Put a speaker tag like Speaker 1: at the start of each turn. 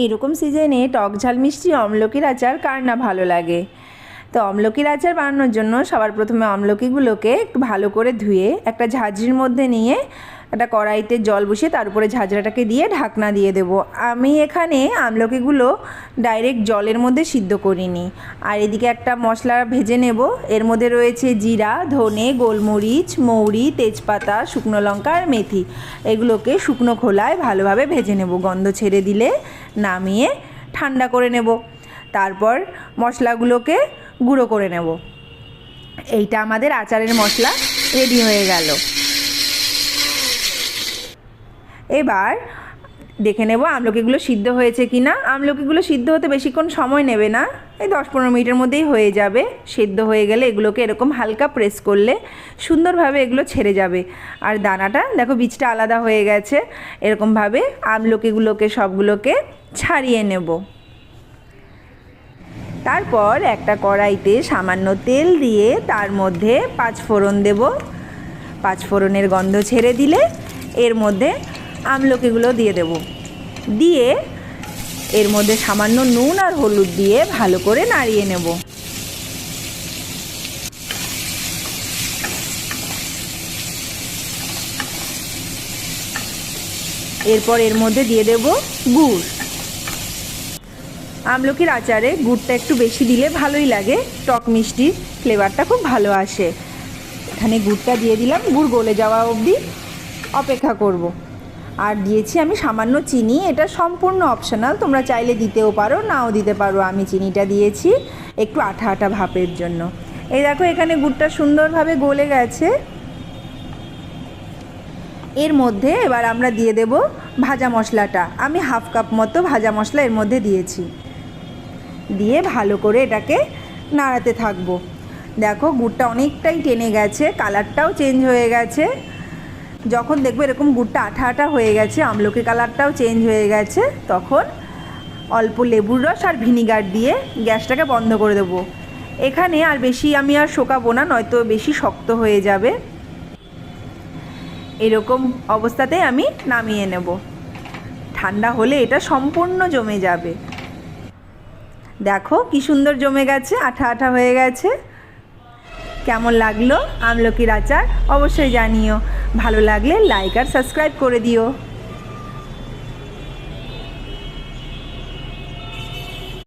Speaker 1: এরকম সিজনে টক ঝাল মিষ্টি আমলকির আচার কার না ভালো লাগে। তো আমলকির আচার বানানোর জন্য সবার প্রথমে আমলকিগুলোকে একটু ভালো করে ধুয়ে একটা ঝাঁঝরির মধ্যে নিয়ে একটা কড়াইতে জল বসিয়ে তার উপরে ঝাঁঝরাটাকে দিয়ে ঢাকনা দিয়ে দেব। আমি এখানে আমলকিগুলো ডাইরেক্ট জলের মধ্যে সিদ্ধ করিনি। আর এদিকে একটা মশলা ভেজে নেব। এর মধ্যে রয়েছে জিরা, ধনে, গোলমরিচ, মৌরি, তেজপাতা, শুকনো লঙ্কা আর মেথি। এগুলোকে শুকনো খোলায় ভালোভাবে ভেজে নেব। গন্ধ ছেড়ে দিলে নামিয়ে ঠান্ডা করে নেব। তারপর মশলাগুলোকে গুঁড়ো করে নেব। এইটা আমাদের আচারের মশলা রেডি হয়ে গেল। এবার দেখে নেব আমলকিগুলো সিদ্ধ হয়েছে কি না। আমলকিগুলো সিদ্ধ হতে বেশিক্ষণ সময় নেবে না, এই 10-15 মিনিটের মধ্যেই হয়ে যাবে। সিদ্ধ হয়ে গেলে এগুলোকে এরকম হালকা প্রেস করলে সুন্দরভাবে এগুলো ছেড়ে যাবে। আর দানাটা দেখো, বীজটা আলাদা হয়ে গেছে। এরকমভাবে আমলকিগুলোকে সবগুলোকে ছাড়িয়ে নেব। তারপর একটা কড়াইতে সামান্য তেল দিয়ে তার মধ্যে 5 ফোড়ন দেব। 5 ফোড়নের গন্ধ ছেড়ে দিলে এর মধ্যে আমলকিগুলো দিয়ে দেব। দিয়ে এর মধ্যে সামান্য নুন আর হলুদ দিয়ে ভালো করে নাড়িয়ে নেব। এরপর এর মধ্যে দিয়ে দেব গুড়। আমলকির আচারে গুড়টা একটু বেশি দিলে ভালোই লাগে, টক মিষ্টির ফ্লেভারটা খুব ভালো আসে। এখানে গুড়টা দিয়ে দিলাম। গুড় গলে যাওয়া অবধি অপেক্ষা করব। আর দিয়েছি আমি সামান্য চিনি। এটা সম্পূর্ণ অপশনাল, তোমরা চাইলে দিতেও পারো, নাও দিতে পারো। আমি চিনিটা দিয়েছি একটু আঠা আঠা ভাপের জন্য। এই দেখো, এখানে গুড়টা সুন্দরভাবে গলে গেছে। এর মধ্যে এবার আমরা দিয়ে দেব ভাজা মশলাটা। আমি 1/2 কাপ মতো ভাজা মশলা এর মধ্যে দিয়েছি। দিয়ে ভালো করে এটাকে নাড়াতে থাকবো। দেখো, গুড়টা অনেকটাই টেনে গেছে, কালারটাও চেঞ্জ হয়ে গেছে। যখন দেখবে এরকম গুড়টা আঠা আঠা হয়ে গেছে, আমলকি কালারটাও চেঞ্জ হয়ে গেছে, তখন অল্প লেবুর রস আর ভিনিগার দিয়ে গ্যাসটাকে বন্ধ করে দেবো। এখানে আর বেশি আমি আর শোকাবো না, নয়তো বেশি শক্ত হয়ে যাবে। এরকম অবস্থাতেই আমি নামিয়ে নেব। ঠান্ডা হলে এটা সম্পূর্ণ জমে যাবে। দেখো কি সুন্দর জমে গেছে, আঠা আঠা হয়ে গেছে। কেমন লাগলো আমলকির আচার অবশ্যই জানিও। ভালো লাগলে লাইক আর সাবস্ক্রাইব করে দিও।